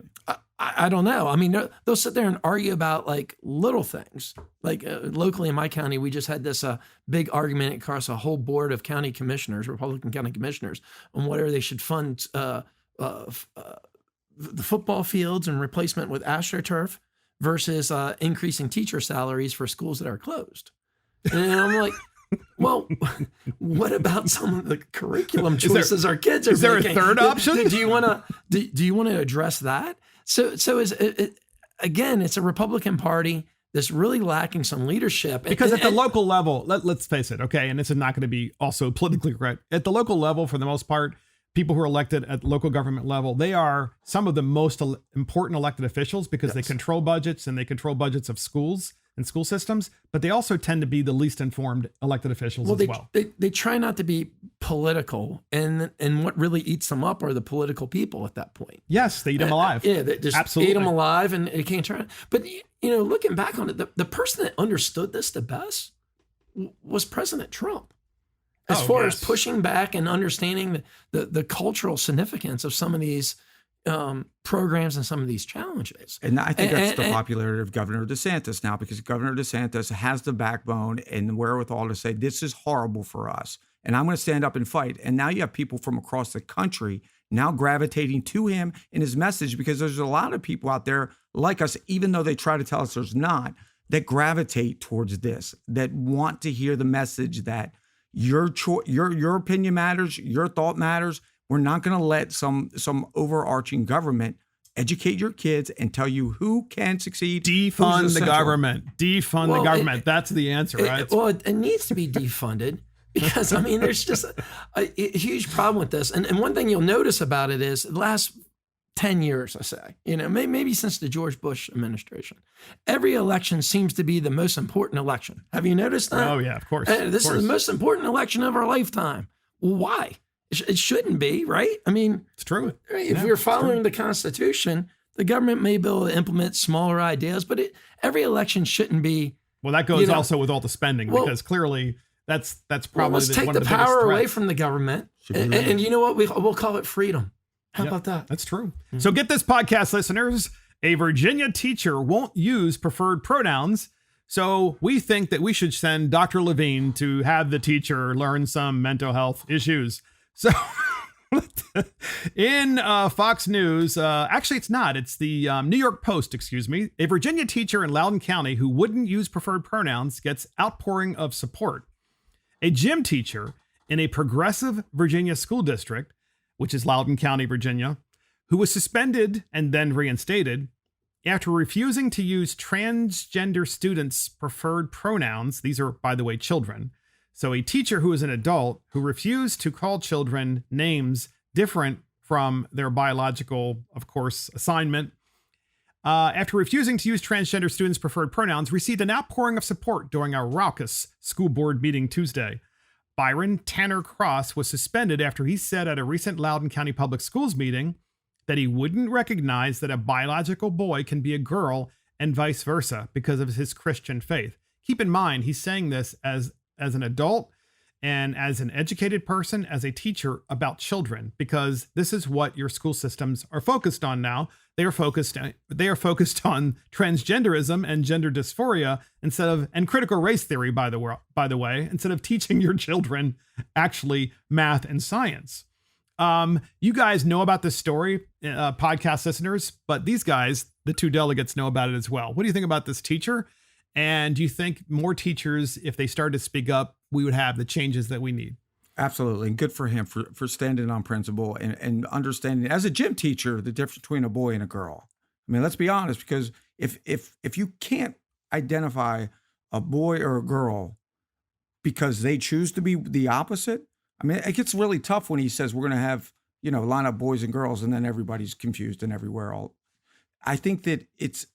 I don't know. I mean, they'll sit there and argue about like little things. Like locally in my county, we just had this big argument across a whole board of county commissioners, Republican county commissioners, on whether they should fund the football fields and replacement with AstroTurf versus increasing teacher salaries for schools that are closed. And I'm like, well, what about some of the curriculum choices our kids are making? Is there a third option? Do you want to address that? So is it, again, it's a Republican Party that's really lacking some leadership. Because at the local level, let's face it, okay, and this is not going to be also politically correct. At the local level, for the most part, people who are elected at local government level, they are some of the most important elected officials because they control budgets and they control budgets of schools and school systems, but they also tend to be the least informed elected officials as well. They try not to be political, and what really eats them up are the political people at that point. Yes, they eat them alive. Yeah, they just absolutely eat them alive, and they can't try. But looking back on it, the person that understood this the best was President Trump, as far as pushing back and understanding the cultural significance of some of these programs and some of these challenges. And I think that's the popularity of Governor DeSantis now, because Governor DeSantis has the backbone and the wherewithal to say, this is horrible for us, and I'm going to stand up and fight. And now you have people from across the country now gravitating to him and his message, because there's a lot of people out there like us, even though they try to tell us there's not, that gravitate towards this, that want to hear the message that your opinion matters, your thought matters. We're not going to let some overarching government educate your kids and tell you who can succeed. Defund the government. Defund the government. That's the answer, right? It needs to be defunded because, I mean, there's just a huge problem with this. And one thing you'll notice about it is the last 10 years, I say, maybe since the George Bush administration, every election seems to be the most important election. Have you noticed that? Oh, yeah, of course. This is the most important election of our lifetime. Why? It shouldn't be, right? I mean, it's true. If you're following the Constitution, the government may be able to implement smaller ideas, but every election shouldn't be. Well, that goes also with all the spending, because clearly that's probably let's take the power away from the government, and you know what? We'll call it freedom. How about that? That's true. So get this, podcast listeners. A Virginia teacher won't use preferred pronouns, so we think that we should send Dr. Levine to have the teacher learn some mental health issues. So in Fox News, actually it's not, it's the New York Post, excuse me. A Virginia teacher in Loudoun County who wouldn't use preferred pronouns gets outpouring of support. A gym teacher in a progressive Virginia school district, which is Loudoun County, Virginia, who was suspended and then reinstated after refusing to use transgender students' preferred pronouns. These are, by the way, children. So a teacher who is an adult who refused to call children names different from their biological, of course, assignment, after refusing to use transgender students' preferred pronouns, received an outpouring of support during a raucous school board meeting Tuesday. Byron Tanner Cross was suspended after he said at a recent Loudoun County Public Schools meeting that he wouldn't recognize that a biological boy can be a girl and vice versa because of his Christian faith. Keep in mind, he's saying this as an adult and as an educated person, as a teacher about children, because this is what your school systems are focused on now. They are focused on transgenderism and gender dysphoria and critical race theory, by the way, instead of teaching your children actually math and science. You guys know about this story, podcast listeners, but these guys, the two delegates, know about it as well. What do you think about this teacher? And do you think more teachers, if they started to speak up, we would have the changes that we need? Absolutely. And good for him for standing on principle and understanding, as a gym teacher, the difference between a boy and a girl. I mean, let's be honest, because if you can't identify a boy or a girl because they choose to be the opposite, I mean, it gets really tough when he says we're going to have, line up boys and girls and then everybody's confused and everywhere. I think that it's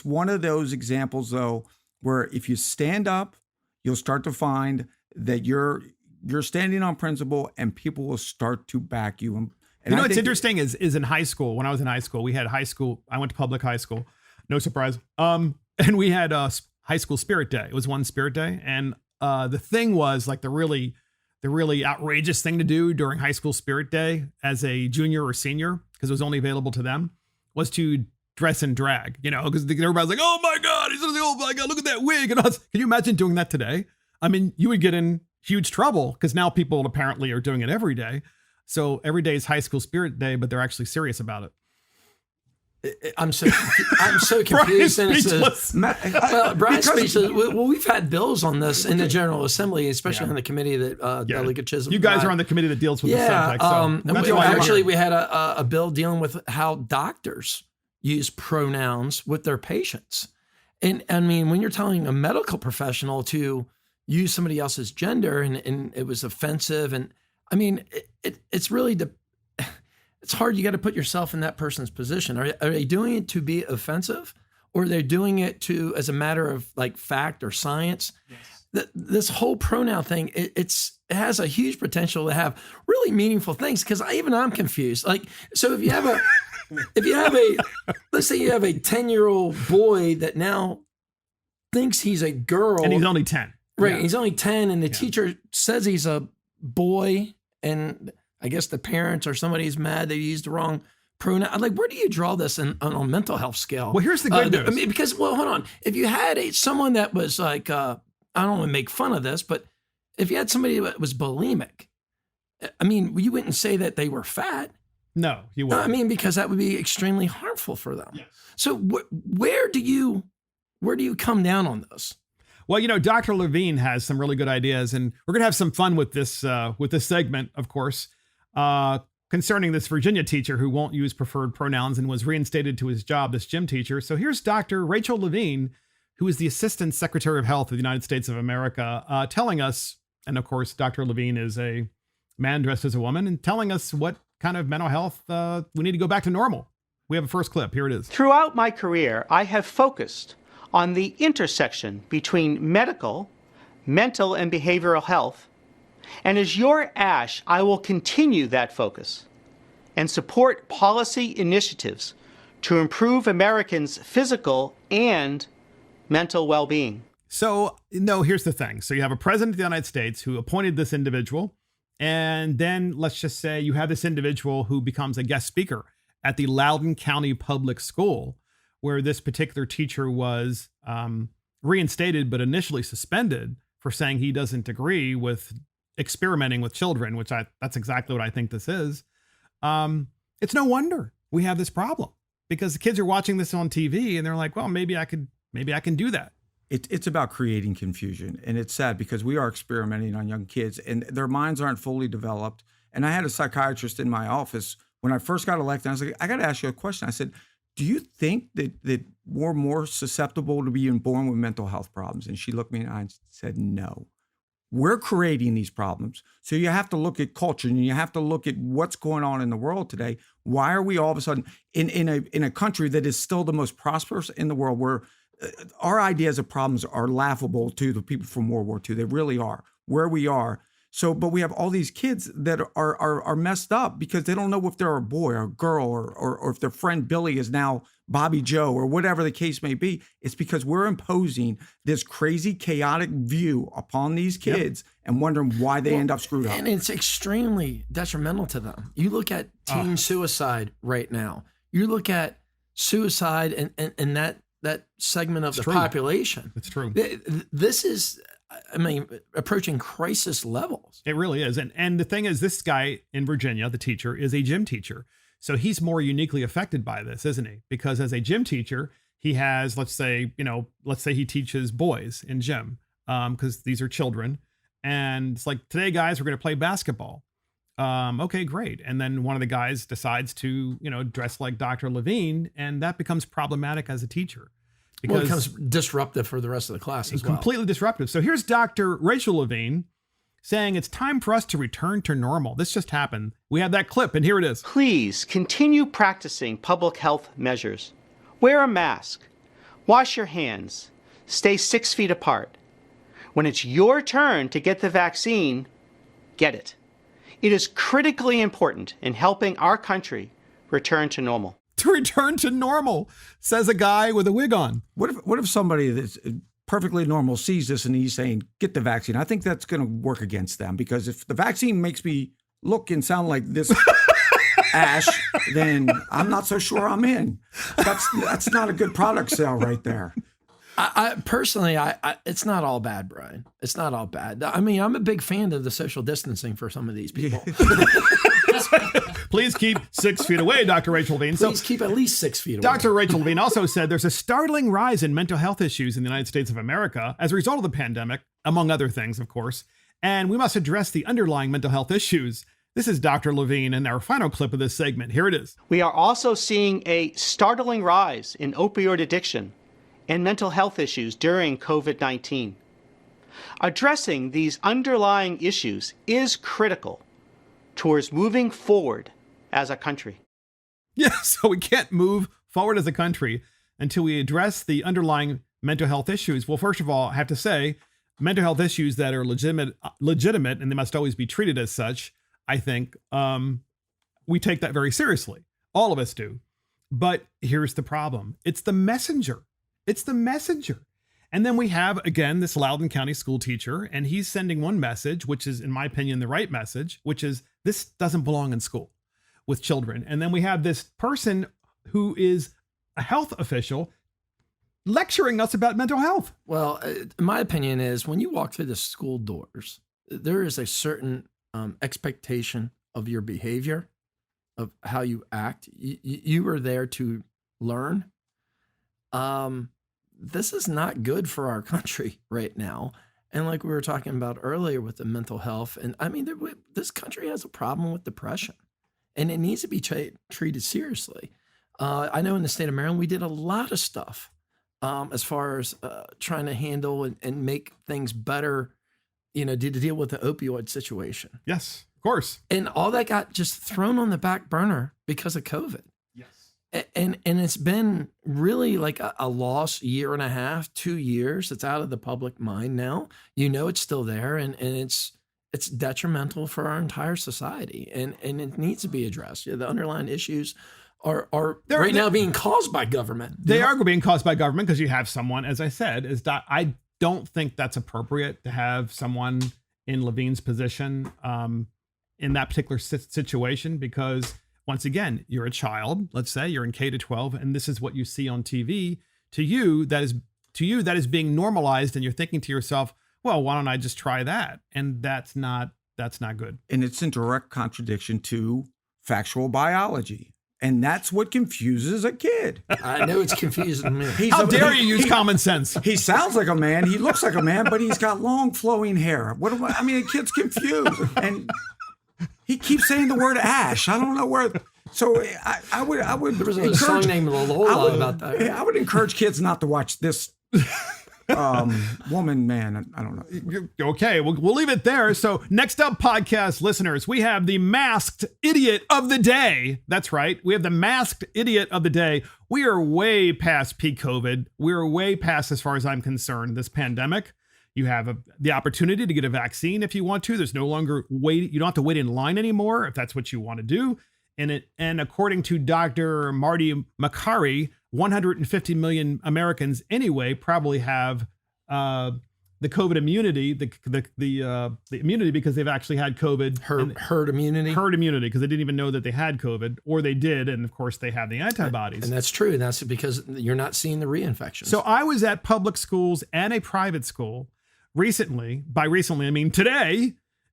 one of those examples, though, where if you stand up, you'll start to find that you're standing on principle and people will start to back you. And what's interesting is in high school, when I was in high school, I went to public high school, no surprise. And we had a high school spirit day. It was one spirit day. And the thing was like the really outrageous thing to do during high school spirit day as a junior or senior, because it was only available to them, was to dress in drag, because everybody's like, oh my God, oh my God, look at that wig. And can you imagine doing that today? I mean, you would get in huge trouble because now people apparently are doing it every day. So every day is high school spirit day, but they're actually serious about it. I'm so confused. Brian's speechless. Well, we've had bills on this in the General Assembly, especially on the committee that Delegate Chisholm. You guys are on the committee that deals with the subject. So we had a bill dealing with how doctors use pronouns with their patients. And I mean, when you're telling a medical professional to use somebody else's gender and it was offensive, and I mean, it's really it's hard. You got to put yourself in that person's position. Are they doing it to be offensive, or are they doing it as a matter of like fact or science? Yes. This whole pronoun thing, it has a huge potential to have really meaningful things, because I'm confused. Like, so if you have let's say you have a 10-year-old boy that now thinks he's a girl. And he's only 10. Right. Yeah. He's only 10. And the teacher says he's a boy. And I guess the parents or somebody's mad they used the wrong pronoun. Like, where do you draw this on a mental health scale? Well, here's the good news. I mean, because, hold on. If you had someone that was like, I don't want to make fun of this, but if you had somebody that was bulimic, I mean, you wouldn't say that they were fat. No, you wouldn't. I mean, because that would be extremely harmful for them. Yes. So where do you come down on this? Well, Dr. Levine has some really good ideas, and we're going to have some fun with this segment, of course, concerning this Virginia teacher who won't use preferred pronouns and was reinstated to his job, this gym teacher. So here's Dr. Rachel Levine, who is the Assistant Secretary of Health of the United States of America, telling us, and of course, Dr. Levine is a man dressed as a woman, and telling us what kind of mental health we need to go back to normal. We have a first clip. Here it is. Throughout my career, I have focused on the intersection between medical, mental, and behavioral health. And as your ASH, I will continue that focus and support policy initiatives to improve Americans' physical and mental well-being. So, no, here's the thing. So you have a president of the United States who appointed this individual. And then let's just say you have this individual who becomes a guest speaker at the Loudoun County Public School. where this particular teacher was reinstated, but initially suspended for saying he doesn't agree with experimenting with children, which that's exactly what I think this is. It's no wonder we have this problem, because the kids are watching this on TV and they're like, well, maybe I can do that. It's about creating confusion. And it's sad because we are experimenting on young kids and their minds aren't fully developed. And I had a psychiatrist in my office when I first got elected. I was like, I got to ask you a question. I said, do you think that we're more susceptible to being born with mental health problems? And she looked me in the eye and said, no. We're creating these problems. So you have to look at culture and you have to look at what's going on in the world today. Why are we all of a sudden in a country that is still the most prosperous in the world, where our ideas of problems are laughable to the people from World War II? They really are, where we are. So, but we have all these kids that are messed up because they don't know if they're a boy or a girl or if their friend Billy is now Bobby Joe or whatever the case may be. It's because we're imposing this crazy, chaotic view upon these kids and wondering why they end up screwed up. And it's extremely detrimental to them. You look at teen suicide right now. You look at suicide and that segment of the population. It's true. This is, I mean, approaching crisis levels. It really is. And the thing is, this guy in Virginia, the teacher, is a gym teacher. So he's more uniquely affected by this, isn't he? Because as a gym teacher, he has, let's say he teaches boys in gym, because these are children. And it's like, today, guys, we're going to play basketball. Okay, great. And then one of the guys decides to, dress like Dr. Levine, and that becomes problematic as a teacher. Because it becomes disruptive for the rest of the class as well. Completely disruptive. So here's Dr. Rachel Levine saying it's time for us to return to normal. This just happened. We have that clip, and here it is. Please continue practicing public health measures. Wear a mask. Wash your hands. Stay 6 feet apart. When it's your turn to get the vaccine, get it. It is critically important in helping our country return to normal. To return to normal, says a guy with a wig on. What if somebody that's perfectly normal sees this and he's saying, get the vaccine? I think that's going to work against them, because if the vaccine makes me look and sound like this Ash, then I'm not so sure I'm in. That's not a good product sale right there. I personally, it's not all bad, Brian. It's not all bad. I mean, I'm a big fan of the social distancing for some of these people. Please keep 6 feet away, Dr. Rachel Levine. Please keep at least 6 feet away. Dr. Rachel Levine also said there's a startling rise in mental health issues in the United States of America as a result of the pandemic, among other things, of course. And we must address the underlying mental health issues. This is Dr. Levine in our final clip of this segment. Here it is. We are also seeing a startling rise in opioid addiction and mental health issues during COVID-19. Addressing these underlying issues is critical towards moving forward as a country. Yeah, so we can't move forward as a country until we address the underlying mental health issues. Well, first of all, I have to say, mental health issues that are legitimate, and they must always be treated as such, I think, we take that very seriously. All of us do. But here's the problem. It's the messenger. It's the messenger. And then we have, again, this Loudoun County school teacher, and he's sending one message, which is, in my opinion, the right message, which is this doesn't belong in school with children. And then we have this person who is a health official lecturing us about mental health. Well, my opinion is when you walk through the school doors, there is a certain expectation of your behavior, of how you act. You are there to learn. This is not good for our country right now. And like we were talking about earlier with the mental health, and I mean, this country has a problem with depression, and it needs to be treated seriously. I know in the state of Maryland, we did a lot of stuff as far as trying to handle and make things better, to deal with the opioid situation. Yes, of course. And all that got just thrown on the back burner because of COVID. And it's been really like a lost year and a half, 2 years. It's out of the public mind now. It's still there, and it's detrimental for our entire society, and it needs to be addressed. The underlying issues are right now being caused by government. They are being caused by government because you have someone, as I said, I don't think that's appropriate to have someone in Levine's position in that particular situation, because once again, you're a child, let's say you're in K to 12, and this is what you see on TV. To you, that is being normalized, and you're thinking to yourself, well, why don't I just try that? And that's not good. And it's in direct contradiction to factual biology. And that's what confuses a kid. I know it's confusing me. How dare you use common sense? He sounds like a man. He looks like a man, but he's got long flowing hair. I mean, the kid's confused. And he keeps saying the word ash. I don't know where. So I would. There was a song named Lola about that. I would encourage kids not to watch this woman, man. I don't know. Okay, we'll leave it there. So next up, podcast listeners, we have the masked idiot of the day. That's right. We have the masked idiot of the day. We are way past peak COVID. We're way past, as far as I'm concerned, this pandemic. You have the opportunity to get a vaccine if you want to. There's no longer wait. You don't have to wait in line anymore if that's what you want to do. And according to Dr. Marty Makary, 150 million Americans anyway probably have the COVID immunity, the immunity because they've actually had COVID. Herd immunity. Herd immunity because they didn't even know that they had COVID, or they did, and of course they have the antibodies. And that's true. And that's because you're not seeing the reinfections. So I was at public schools and a private school recently. By recently, I mean today,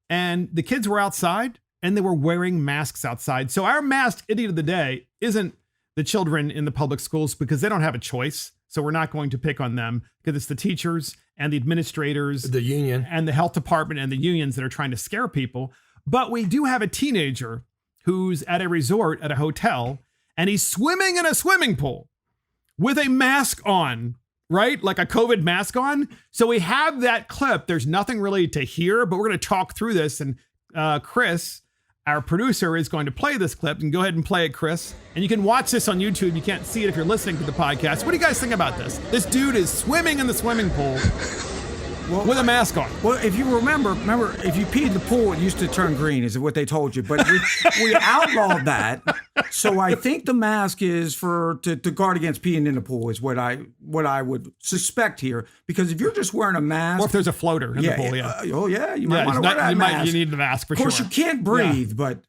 and the kids were outside and they were wearing masks outside. So our masked idiot of the day isn't the children in the public schools because they don't have a choice. So we're not going to pick on them because it's the teachers and the administrators, the union, and the health department and the unions that are trying to scare people. But we do have a teenager who's at a resort at a hotel, and he's swimming in a swimming pool with a mask on, right? Like a COVID mask on. So we have that clip. There's nothing really to hear, but we're going to talk through this. And Chris, our producer, is going to play this clip, and go ahead and play it, Chris. And you can watch this on YouTube. You can't see it if you're listening to the podcast. What do you guys think about this? This dude is swimming in the swimming pool with a mask on. Well, if you remember, if you peed in the pool, it used to turn green, is what they told you. But we outlawed that. So I think the mask is to guard against peeing in the pool is what I would suspect here. Because if you're just wearing a mask, or if there's a floater in the pool, you might want to wear that mask. You need the mask for sure. Of course, you can't breathe, but.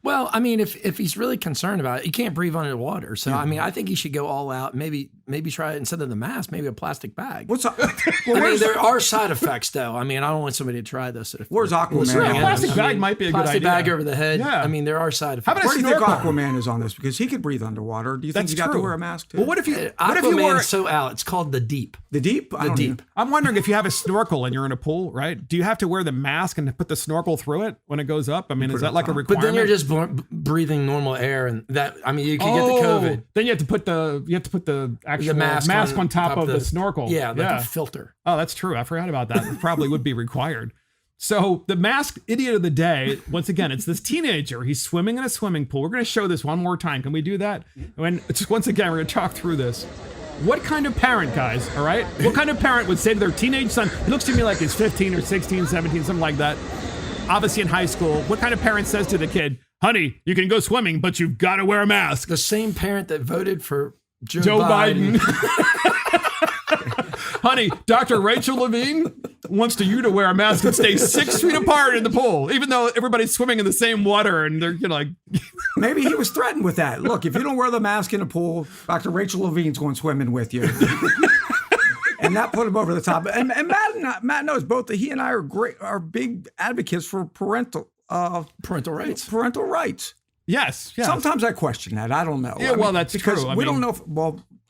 Well, I mean, if he's really concerned about it, he can't breathe underwater. So, I mean, I think he should go all out. Maybe try it instead of the mask, maybe a plastic bag. What's up? There are side effects, though. I mean, I don't want somebody to try this. Where's Aquaman? A plastic bag might be a good idea. Plastic bag over the head. Yeah. I mean, there are side effects. Where do you think Aquaman is on this? Because he could breathe underwater. Do you think you got to wear a mask too? Well, what if you? Aquaman is so out. It's called the Deep. The Deep? The Deep. I'm wondering if you have a snorkel and you're in a pool, right? Do you have to wear the mask and put the snorkel through it when it goes up? I mean, is that like a requirement? But then you're just breathing normal air, and that, I mean, you can get the COVID. Then you have to put the actual mask on top of the snorkel. Yeah, like a filter. Oh, that's true. I forgot about that. It probably would be required. So the masked idiot of the day, once again, it's this teenager. He's swimming in a swimming pool. We're going to show this one more time. Can we do that? And once again, we're going to talk through this. What kind of parent, guys, all right? What kind of parent would say to their teenage son, he looks to me like he's 15 or 16, 17, something like that, obviously in high school. What kind of parent says to the kid, honey, you can go swimming, but you've got to wear a mask? The same parent that voted for Joe Biden. Honey, Dr. Rachel Levine wants you to wear a mask and stay 6 feet apart in the pool, even though everybody's swimming in the same water and they're like. Maybe he was threatened with that. Look, if you don't wear the mask in the pool, Dr. Rachel Levine's going swimming with you. And that put him over the top. And Matt knows both that he and I are big advocates for parental rights. Parental rights. Yes. Sometimes I question that. I don't know. Yeah, that's because true. We don't know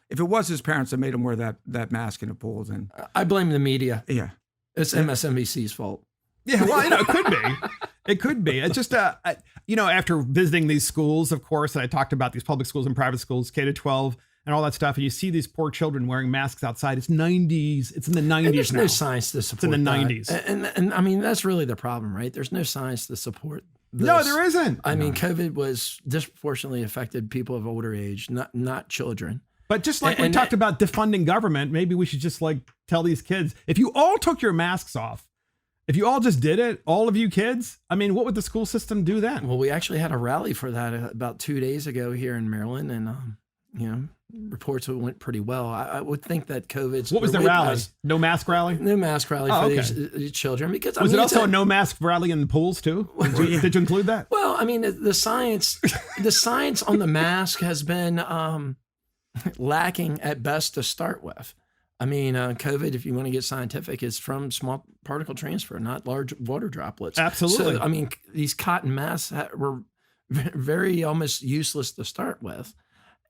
if it was his parents that made him wear that mask in the pool, then I blame the media. Yeah. It's MSNBC's fault. Yeah, well, it could be. It could be. It's just, after visiting these schools, of course, and I talked about these public schools and private schools, K to 12 and all that stuff, and you see these poor children wearing masks outside. It's 90s. It's in the 90s and there's now. No science to support It's in the that. 90s. And I mean, that's really the problem, right? There's no science to support this. No, there isn't. I mean, COVID was disproportionately affected people of older age, not children. But just like we talked about defunding government, maybe we should just tell these kids, if you all took your masks off, if you all just did it, all of you kids, I mean, what would the school system do then? Well, we actually had a rally for that about 2 days ago here in Maryland. And, reports it went pretty well. I would think that COVID's... What was the way rally? past- No mask rally? No mask rally for okay. these children. Because Was it it's also a no mask rally in the pools too? Did you include that? Well, I mean, the science on the mask has been lacking at best to start with. I mean, COVID, if you want to get scientific, is from small particle transfer, not large water droplets. Absolutely. So, I mean, these cotton masks were very almost useless to start with.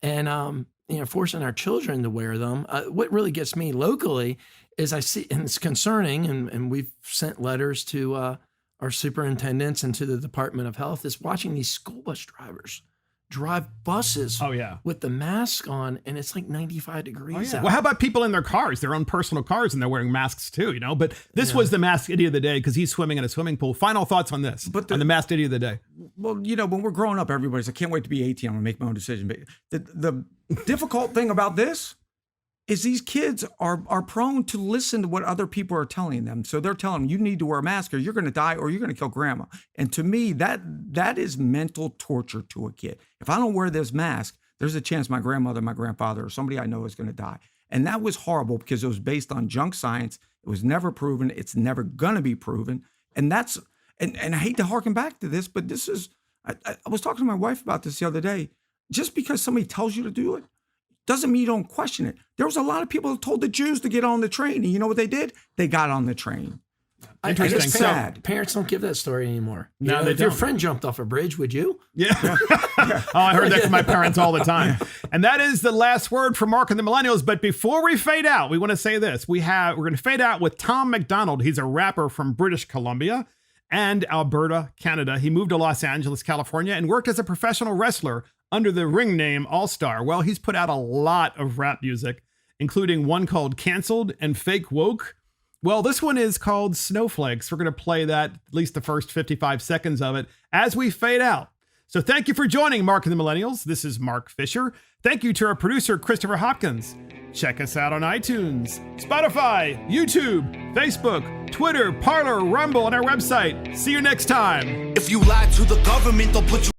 And, forcing our children to wear them. What really gets me locally is I see, and it's concerning, and we've sent letters to our superintendents and to the Department of Health, is watching these school bus drivers drive buses with the mask on, and it's like 95 degrees out. Well, how about people in their cars, their own personal cars, and they're wearing masks too, But this was the masked idiot of the day because he's swimming in a swimming pool. Final thoughts on this, on the masked idiot of the day. Well, when we're growing up, everybody's, I can't wait to be 18. I'm going to make my own decision. But the difficult thing about this is these kids are prone to listen to what other people are telling them. So they're telling them, you need to wear a mask or you're going to die or you're going to kill grandma. And to me, that is mental torture to a kid. If I don't wear this mask, there's a chance my grandmother, my grandfather, or somebody I know is going to die. And that was horrible because it was based on junk science. It was never proven. It's never going to be proven. And and I hate to harken back to this, but this is, I was talking to my wife about this the other day. Just because somebody tells you to do it doesn't mean you don't question it. There was a lot of people who told the Jews to get on the train. And you know what they did? They got on the train. Interesting. It's sad. Parents don't give that story anymore. No, they if your don't. friend jumped off a bridge, would you? Yeah. I heard that from my parents all the time. And that is the last word for Mark and the Millennials. But before we fade out, we want to say this. We're going to fade out with Tom McDonald. He's a rapper from British Columbia and Alberta, Canada. He moved to Los Angeles, California, and worked as a professional wrestler under the ring name All-Star. Well, he's put out a lot of rap music, including one called Canceled and Fake Woke. Well, this one is called Snowflakes. We're going to play that, at least the first 55 seconds of it, as we fade out. So thank you for joining Mark and the Millennials. This is Mark Fisher. Thank you to our producer, Christopher Hopkins. Check us out on iTunes, Spotify, YouTube, Facebook, Twitter, Parler, Rumble, and our website. See you next time. If you lie to the government, they'll put you